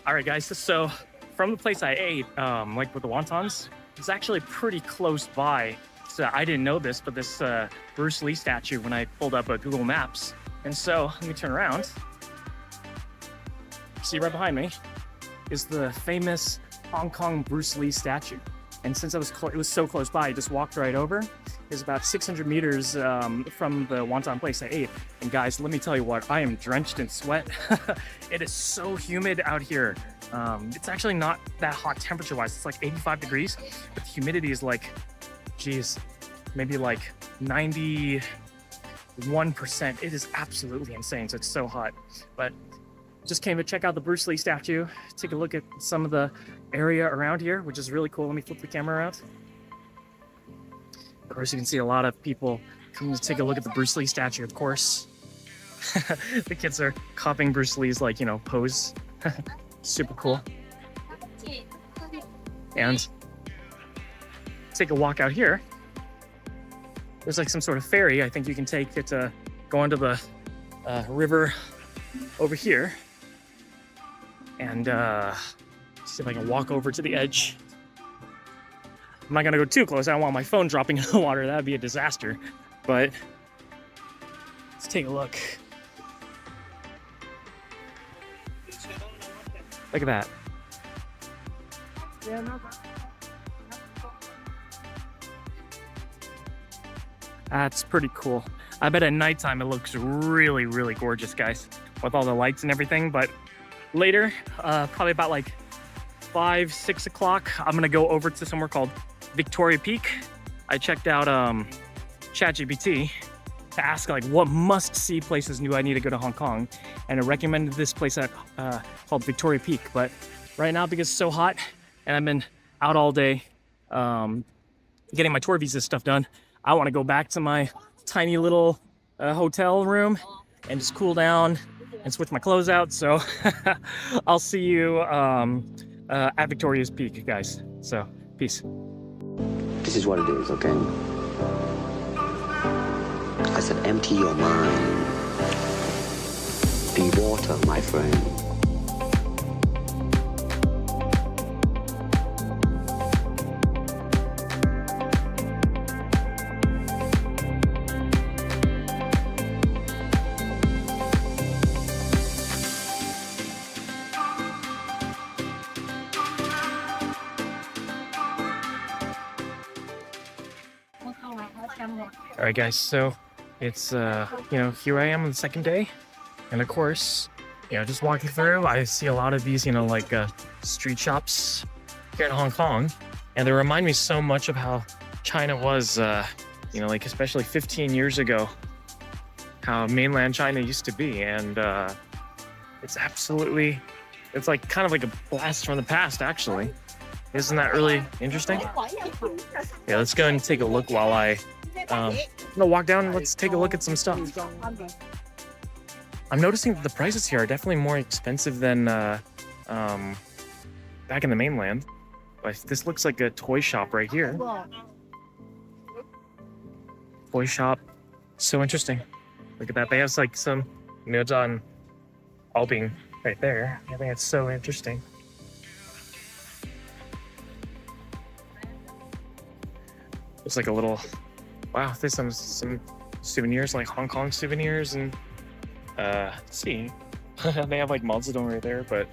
All right, guys. So from the place I ate, like with the wontons, it's actually pretty close by. So I didn't know this, but this Bruce Lee statue when I pulled up Google Maps. And so let me turn around. See right behind me is the famous Hong Kong Bruce Lee statue. And since it was so close by, I just walked right over. It's about 600 meters from the wonton place I ate. And guys, let me tell you what, I am drenched in sweat. It is so humid out here. It's actually not that hot temperature-wise. It's like 85 degrees, but the humidity is like, geez, maybe like 91%. It is absolutely insane, so it's so hot. But just came to check out the Bruce Lee statue, take a look at some of the area around here, which is really cool. Let me flip the camera around. Of course, you can see a lot of people coming to take a look at the Bruce Lee statue, of course. The kids are copying Bruce Lee's, like, you know, pose. Super cool. And take a walk out here. There's like some sort of ferry I think you can take it to go onto the river over here. And see if I can walk over to the edge. I'm not gonna go too close. I don't want my phone dropping in the water. That'd be a disaster. But let's take a look. Look at that. That's pretty cool. I bet at nighttime it looks really, really gorgeous, guys, with all the lights and everything. But later, probably about like 5, 6 o'clock, I'm gonna go over to somewhere called Victoria Peak. I checked out ChatGPT to ask like what must-see places do I need to go to Hong Kong, and it recommended this place at called Victoria Peak. But right now, because it's so hot and I've been out all day getting my tour visa stuff done, I want to go back to my tiny little hotel room and just cool down and switch my clothes out. So I'll see you at Victoria's Peak, guys. So peace. This is what it is, okay? I said empty your mind. Be water, my friend. All right, guys, so it's you know, here I am on the second day, and of course, you know, just walking through, I see a lot of these, you know, like street shops here in Hong Kong, and they remind me so much of how China was, you know, like especially 15 years ago, how mainland China used to be. And it's absolutely, it's like kind of like a blast from the past, actually. Isn't that really interesting? Yeah, let's go and take a look while I'm gonna walk down and let's take a look at some stuff. I'm noticing that the prices here are definitely more expensive than back in the mainland. But this looks like a toy shop right here. Toy shop, so interesting. Look at that, they have like some Neodon Alping right there. I think it's so interesting. It's like a little, wow, there's some souvenirs, like Hong Kong souvenirs, and let's see. They have like Mao Zedong right there, but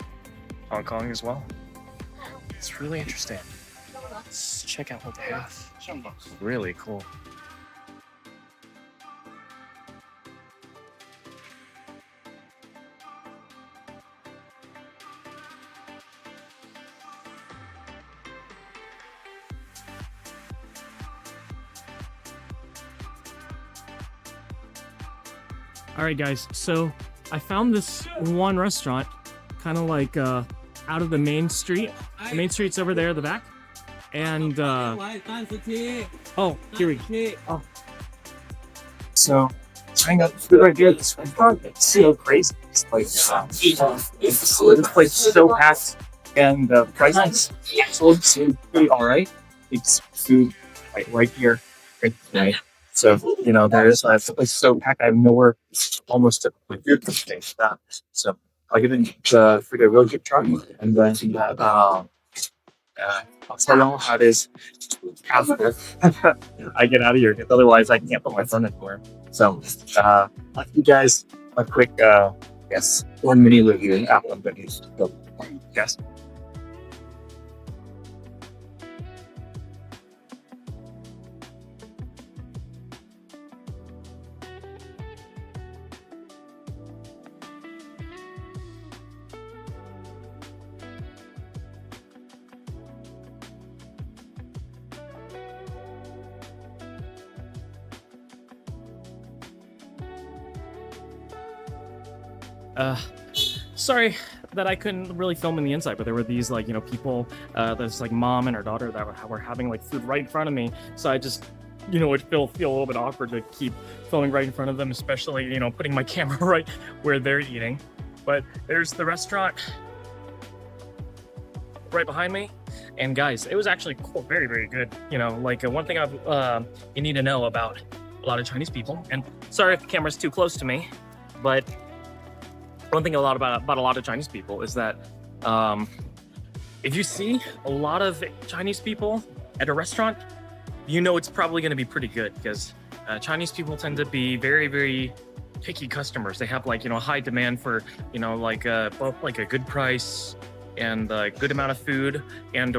Hong Kong as well. It's really interesting. Let's check out what they have. Really cool. All right, guys, so I found this one restaurant kind of like out of the main street. The main street's over there at the back. And oh, here we go. Oh. So trying out food right here. This restaurant, it's so crazy. It's like this place is so packed, and the prices seem pretty alright. It's food right here, right today. So, you know, there's the place is so packed, I have nowhere almost to put your things down. So I get into through the road trip truck, and then I'll tell y'all how it is after I get out of here, because otherwise I can't put my phone anywhere. So I'll give you guys a quick, 1 minute review after I'm finished. So, yes. Sorry that I couldn't really film in the inside, but there were these like, people, there's like mom and her daughter that were having like food right in front of me. So I just, would feel a little bit awkward to keep filming right in front of them, especially, putting my camera right where they're eating. But there's the restaurant right behind me. And guys, it was actually cool, very, very good. One thing you need to know about a lot of Chinese people, and sorry if the camera's too close to me, but one thing about a lot of Chinese people is that if you see a lot of Chinese people at a restaurant, it's probably going to be pretty good, because Chinese people tend to be very, very picky customers. They have like, high demand for, both like a good price and a good amount of food and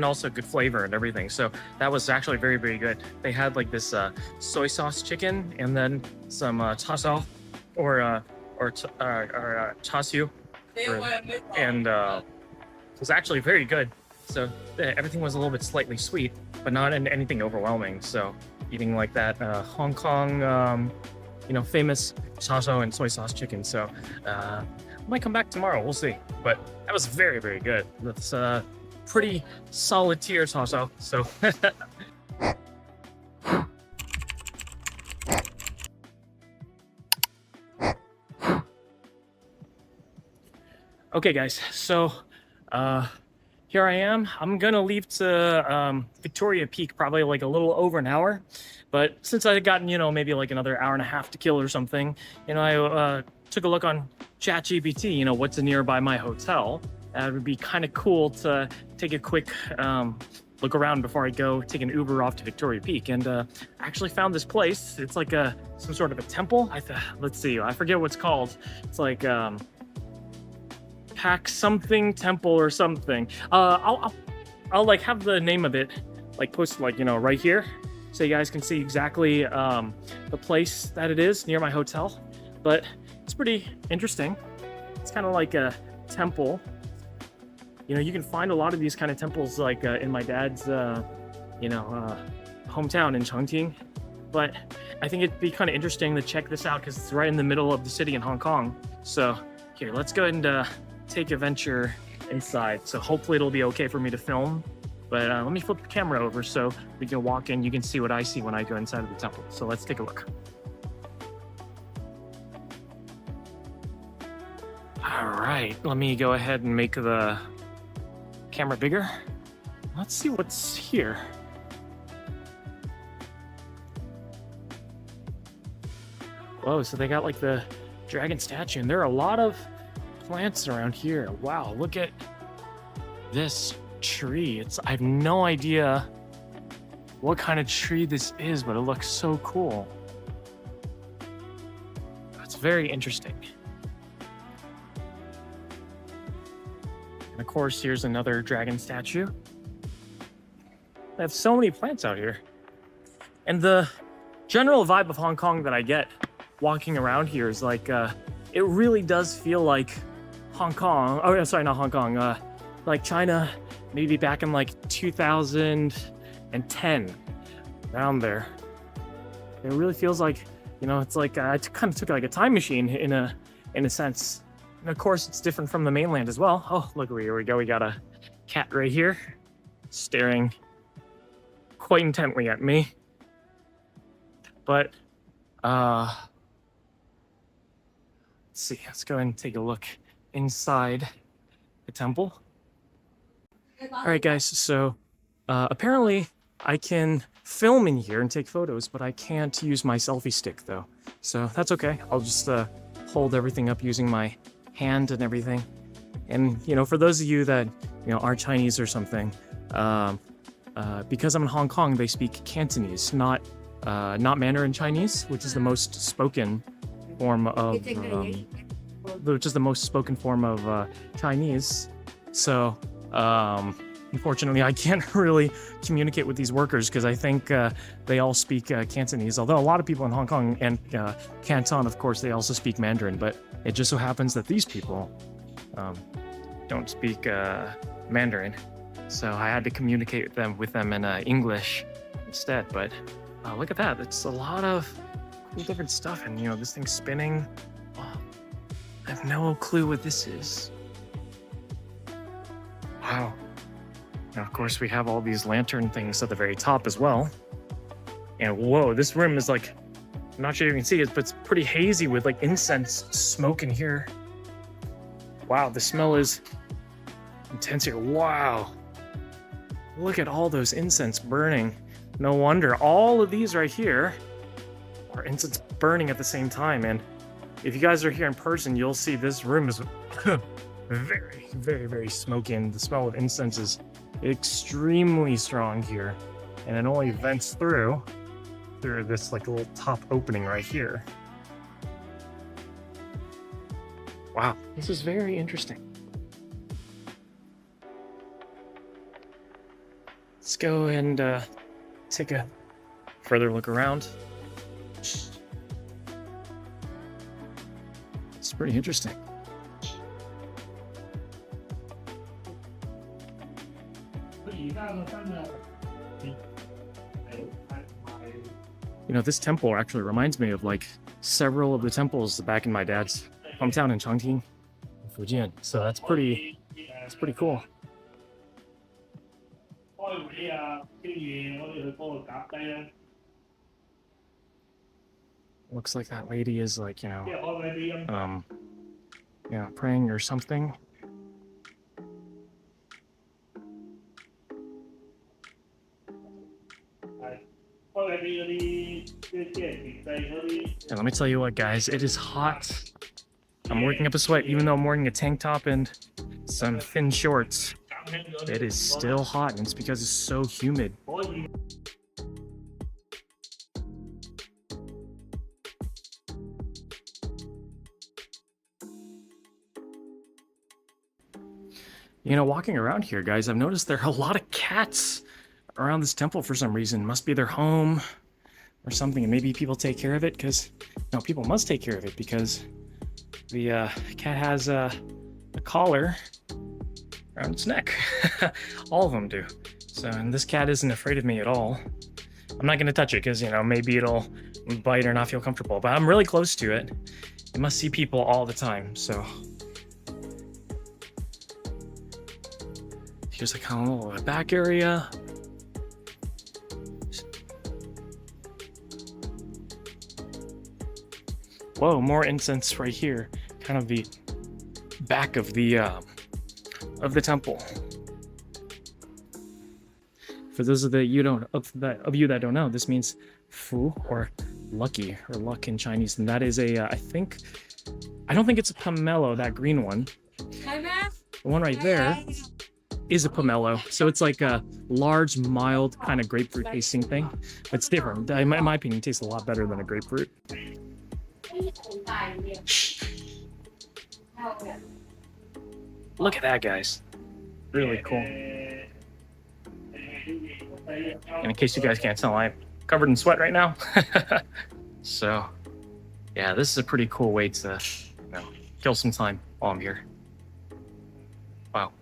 also good flavor and everything. So that was actually very, very good. They had like this soy sauce chicken and then some chasao or char siu, and it was actually very good. So everything was a little bit slightly sweet, but not anything overwhelming. So eating like that Hong Kong, famous chasao and soy sauce chicken. So I might come back tomorrow. We'll see. But that was very, very good. That's pretty solid tier chasao. So. Okay, guys, so here I am. I'm gonna leave to Victoria Peak, probably like a little over an hour. But since I had gotten, maybe like another hour and a half to kill or something, I took a look on ChatGPT, what's nearby my hotel. It would be kind of cool to take a quick look around before I go take an Uber off to Victoria Peak. And I actually found this place. It's like some sort of a temple. Let's see, I forget what it's called. It's like Pack something temple or something. I'll like have the name of it like posted like right here, so you guys can see exactly the place that it is near my hotel. But it's pretty interesting. It's kind of like a temple. You can find a lot of these kind of temples like in my dad's hometown in Chongqing. But I think it'd be kind of interesting to check this out because it's right in the middle of the city in Hong Kong. So here, let's go ahead and take a venture inside. So hopefully it'll be okay for me to film. But let me flip the camera over so we can walk in. You can see what I see when I go inside of the temple. So let's take a look. All right, let me go ahead and make the camera bigger. Let's see what's here. Whoa, so they got like the dragon statue, and there are a lot of plants around here. Wow, look at this tree. I have no idea what kind of tree this is, but it looks so cool. It's very interesting. And of course, here's another dragon statue. They have so many plants out here. And the general vibe of Hong Kong that I get walking around here is like, it really does feel like Hong Kong. Oh, sorry, not Hong Kong. Like China, maybe back in like 2010, around there. It really feels like, it's like I kind of took like a time machine in a sense. And of course, it's different from the mainland as well. Oh, look, here we go. We got a cat right here, staring quite intently at me. But let's see. Let's go ahead and take a look inside the temple. All right, guys. So apparently, I can film in here and take photos, but I can't use my selfie stick though. So that's okay. I'll just hold everything up using my hand and everything. And for those of you that are Chinese or something, because I'm in Hong Kong, they speak Cantonese, not Mandarin Chinese, which is the most spoken form of Chinese. So unfortunately, I can't really communicate with these workers because I think they all speak Cantonese. Although a lot of people in Hong Kong and Canton, of course, they also speak Mandarin. But it just so happens that these people don't speak Mandarin, so I had to communicate with them in English instead. But look at that! It's a lot of cool different stuff, and this thing's spinning. Oh, I have no clue what this is. Wow. Now, of course, we have all these lantern things at the very top as well. And whoa, this room is like, I'm not sure you can see it, but it's pretty hazy with like incense smoke in here. Wow, the smell is intense here. Wow. Look at all those incense burning. No wonder all of these right here are incense burning at the same time. And if you guys are here in person, you'll see this room is very, very, very smoky. And the smell of incense is extremely strong here. And it only vents through this like little top opening right here. Wow, this is very interesting. Let's go and take a further look around. It's pretty interesting. This temple actually reminds me of like several of the temples back in my dad's hometown in Changting, Fujian. So that's pretty cool. Looks like that lady is like, praying or something. And let me tell you what, guys, it is hot. I'm working up a sweat, even though I'm wearing a tank top and some thin shorts. It is still hot, and it's because it's so humid. Walking around here, guys, I've noticed there are a lot of cats around this temple for some reason. Must be their home or something, and maybe people take care of it because people must take care of it because the cat has a collar around its neck. All of them do. So, and this cat isn't afraid of me at all. I'm not going to touch it because maybe it'll bite or not feel comfortable, but I'm really close to it. It must see people all the time. So here's a kind of little back area. Whoa, more incense right here. Kind of the back of the temple. For those of you that don't know, this means fu, or lucky, or luck in Chinese, and that is I don't think it's a pomelo, that green one. The one right there is a pomelo, so it's like a large, mild kind of grapefruit tasting thing. It's different. In my opinion, it tastes a lot better than a grapefruit. Look at that, guys. Really cool. And in case you guys can't tell, I'm covered in sweat right now. So, yeah, this is a pretty cool way to kill some time while I'm here. Wow.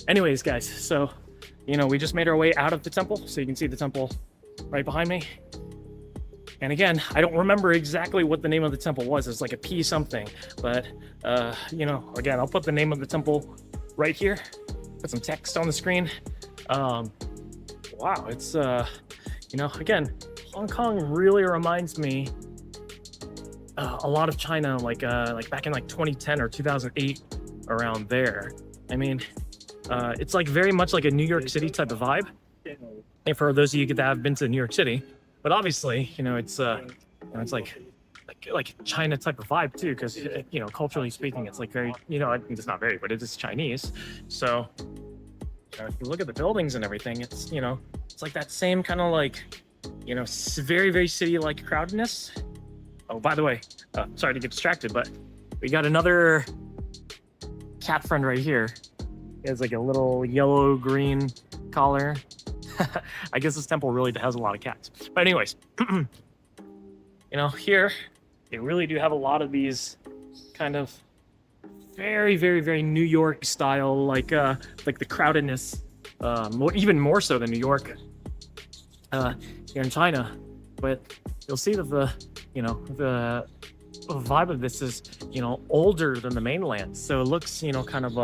Anyways, guys, so, we just made our way out of the temple, so you can see the temple right behind me. And again, I don't remember exactly what the name of the temple was. It's like a P something, but, again, I'll put the name of the temple right here, put some text on the screen. Wow, it's, again, Hong Kong really reminds me a lot of China, like back in like 2010 or 2008, around there. I mean, It's like very much like a New York City type of vibe. And for those of you that have been to New York City, but obviously, it's it's like China type of vibe too, because culturally speaking, it's like very, it's not very, but it is Chinese. So, if you look at the buildings and everything, it's it's like that same kind of like, very very city-like crowdedness. Oh, by the way, sorry to get distracted, but we got another cat friend right here. He has like a little yellow green collar. I guess this temple really has a lot of cats. But anyways, here they really do have a lot of these kind of very, very, very New York style, like the crowdedness, even more so than New York here in China. But you'll see that the vibe of this is older than the mainland, so it looks kind of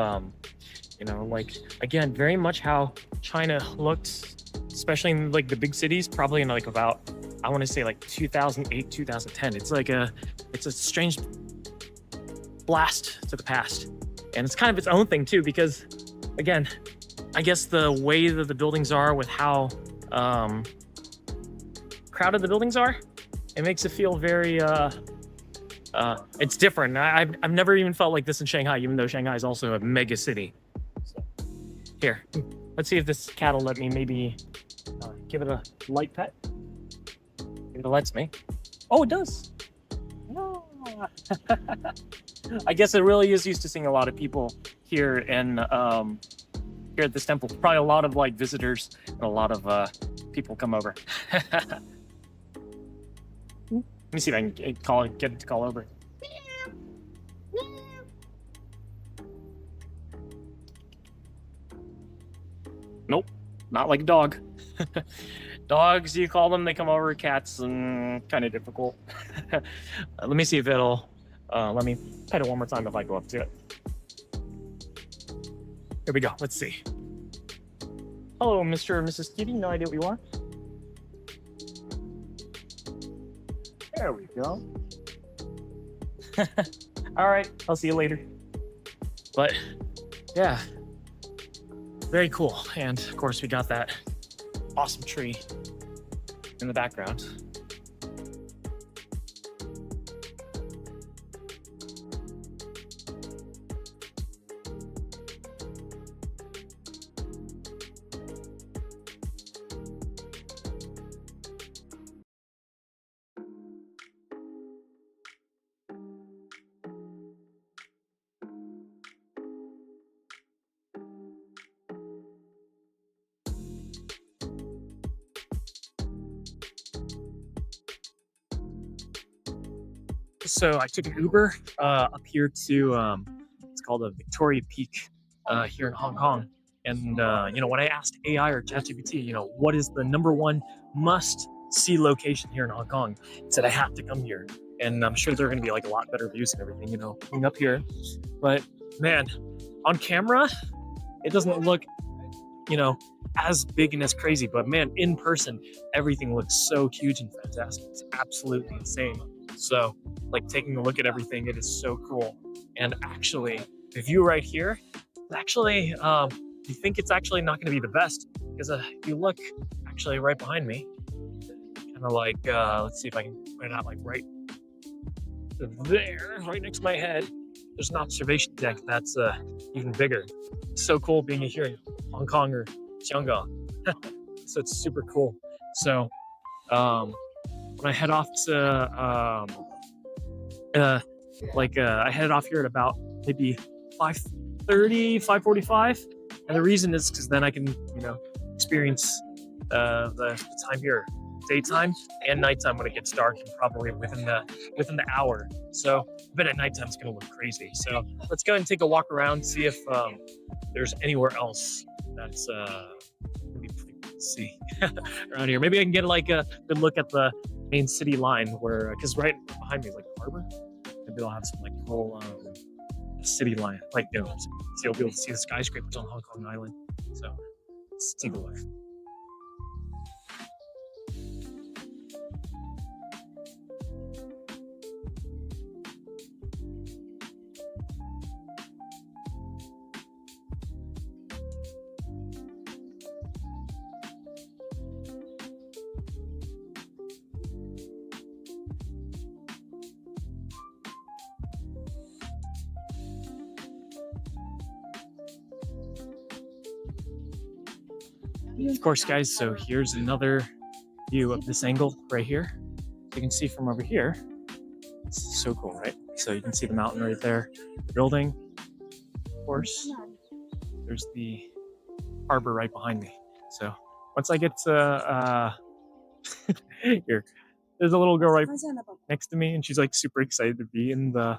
like, again, very much how China looked, especially in like the big cities, probably in like about, I want to say like 2008 2010. It's a strange blast to the past, and it's kind of its own thing too, because again, I guess the way that the buildings are with how crowded the buildings are, it makes it feel very it's different. I've never even felt like this in Shanghai, even though Shanghai is also a mega city. So, here, let's see if this cat will let me maybe give it a light pet. If it lets me. Oh, it does. No. I guess it really is used to seeing a lot of people here and here at this temple. Probably a lot of like visitors and a lot of people come over. Let me see if I can get it to call over. Nope, not like a dog. Dogs, you call them, they come over. Cats, kind of difficult. Let me see if it'll let me pet it one more time if I go up to it. Here we go. Let's see. Hello, Mr. and Mrs. Kitty. No idea what you are. There we go. All right, I'll see you later. But yeah, very cool. And of course, we got that awesome tree in the background. So I took an Uber up here to it's called a Victoria Peak here in Hong Kong. And when I asked AI or ChatGPT, what is the #1 must-see location here in Hong Kong, it said I have to come here. And I'm sure there are going to be like a lot better views and everything, coming up here. But man, on camera, it doesn't look, as big and as crazy. But man, in person, everything looks so huge and fantastic. It's absolutely insane. So, like, taking a look at everything, it is so cool. And actually, the view right here, actually, you think it's actually not going to be the best, because if you look actually right behind me, kind of like, let's see if I can point it out, like right there, right next to my head, there's an observation deck that's even bigger. It's so cool being here in Hong Kong or Xianggang. So it's super cool. So when I head off to I headed off here at about maybe 5:30, 5:45, and the reason is because then I can experience the time here, daytime and nighttime when it gets dark, and probably within the hour. So I bet at nighttime it's gonna look crazy. So let's go and take a walk around, see if there's anywhere else that's gonna be pretty cool to see around here. Maybe I can get like a good look at the main city line, where because right behind me is like the harbor. Maybe I'll have some like whole city line, like so you'll be able to see the skyscrapers on Hong Kong Island. So let's take a look. Of course, guys, so here's another view of this angle right here. You can see from over here. It's so cool, right? So you can see the mountain right there, the building. Of course, there's the harbor right behind me. So once I get to here, there's a little girl right next to me, and she's like super excited to be in the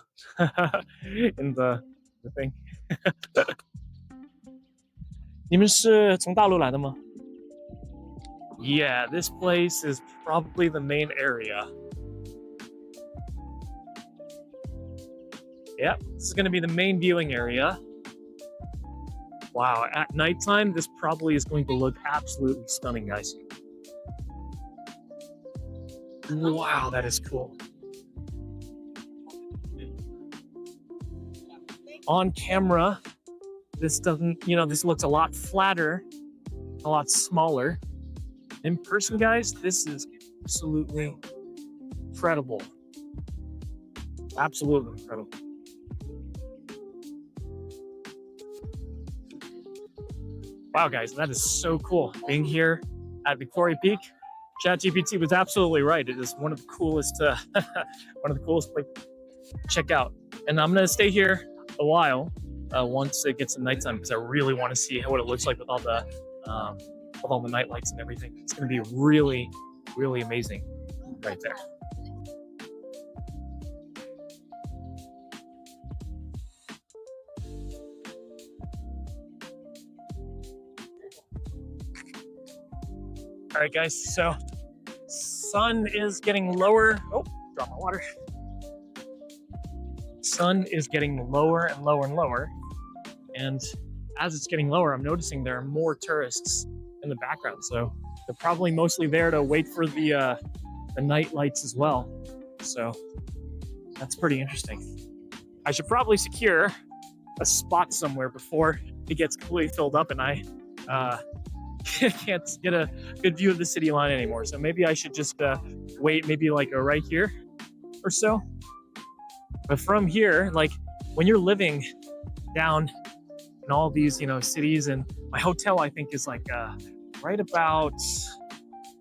in the thing. 你们是从大陆来的吗? Yeah, this place is probably the main area. Yep, this is going to be the main viewing area. Wow, at nighttime, this probably is going to look absolutely stunning, guys. Wow, that is cool. On camera, this doesn't, this looks a lot flatter, a lot smaller. In person, guys, this is absolutely incredible. Absolutely incredible. Wow, guys, that is so cool. Being here at Victoria Peak, ChatGPT was absolutely right. It is one of the coolest, places to check out. And I'm gonna stay here a while once it gets to nighttime because I really want to see what it looks like with all the night lights and everything. It's gonna be really, really amazing right there. All right, guys, so sun is getting lower. Oh, drop my water. Sun is getting lower and lower and lower. And as it's getting lower, I'm noticing there are more tourists in the background. So they're probably mostly there to wait for the night lights as well. So that's pretty interesting. I should probably secure a spot somewhere before it gets completely filled up and I can't get a good view of the city line anymore. So maybe I should just wait, maybe like right here or so. But from here, like when you're living down in all these, cities, and my hotel, I think is like right about, let's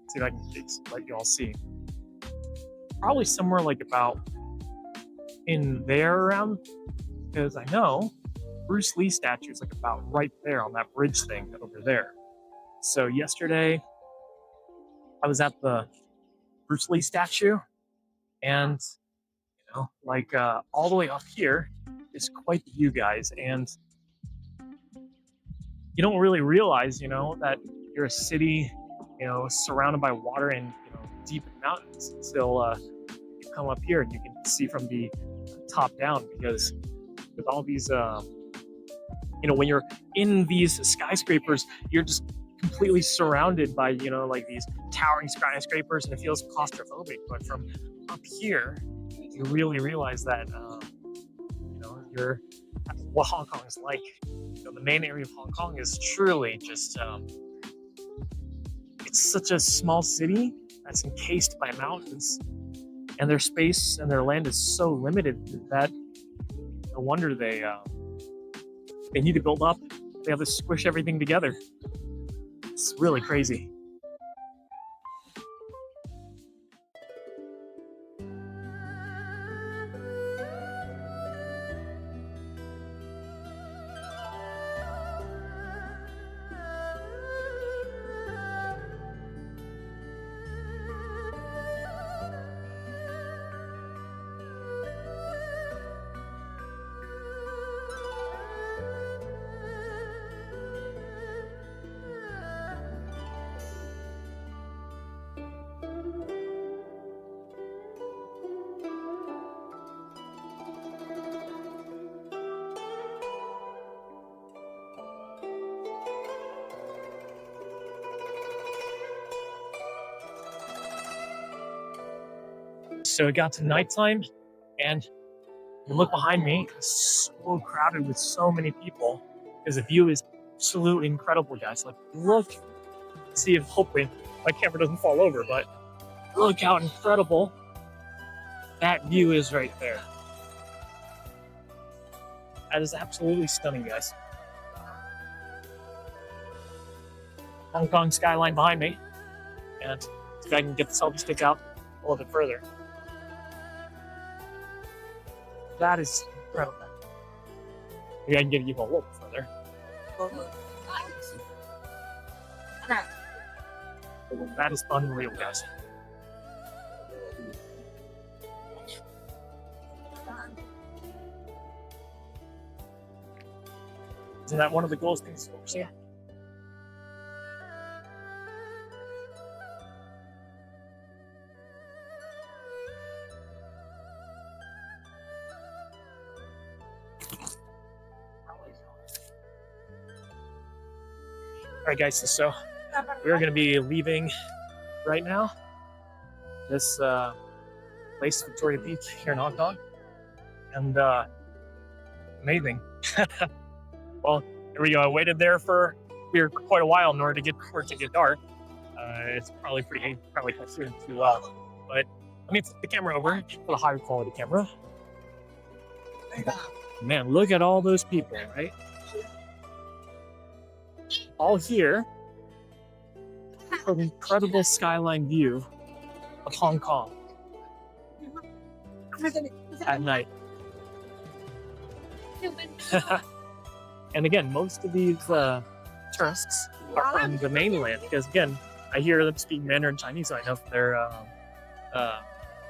see if I can let you all see. Probably somewhere like about in there around, because I know Bruce Lee statue is like about right there on that bridge thing over there. So yesterday, I was at the Bruce Lee statue, and all the way up here is quite the view, guys. And you don't really realize, that you're a city, surrounded by water and deep mountains until you come up here and you can see from the top down. Because with all these, when you're in these skyscrapers, you're just completely surrounded by like these towering skyscrapers, and it feels claustrophobic. But from up here, you really realize that you're what Hong Kong is like. The main area of Hong Kong is truly just it's such a small city that's encased by mountains, and their space and their land is so limited that no wonder they need to build up. They have to squish everything together. It's really crazy. So it got to nighttime, and you look behind me, it's so crowded with so many people because the view is absolutely incredible, guys. Like, look, see if hopefully my camera doesn't fall over, but look how incredible that view is right there. That is absolutely stunning, guys. Hong Kong skyline behind me. And see if I can get the selfie stick out a little bit further. That is incredible. Maybe I can get it even a little bit further. That is unreal, guys. Isn't that one of the coolest things to ever see? Alright guys, so we're going to be leaving right now. This place, Victoria Peak, here in Hong Kong. And amazing. Well, here we go. I waited there for quite a while in order to get for it to get dark. It's probably probably soon too loud. But let me flip the camera over for the higher quality camera. Man, look at all those people, right? All here for an incredible skyline view of Hong Kong at night. And again, most of these tourists are from the mainland because, again, I hear them speak Mandarin Chinese, so I know they're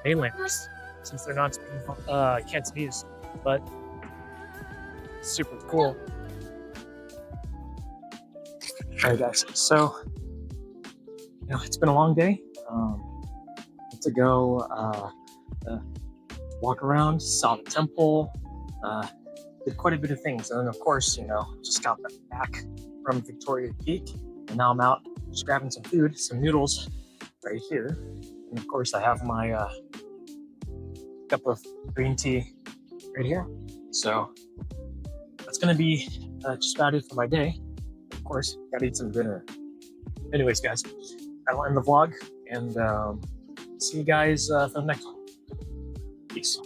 mainlanders since they're not speaking Cantonese. But super cool. Alright guys, so it's been a long day. To go walk around, saw the temple, did quite a bit of things, and then of course, just got back from Victoria Peak, and now I'm out just grabbing some food, some noodles right here, and of course I have my cup of green tea right here. So that's gonna be just about it for my day. Of course, gotta eat some dinner. Anyways, guys, I'll end the vlog and see you guys for the next one. Peace.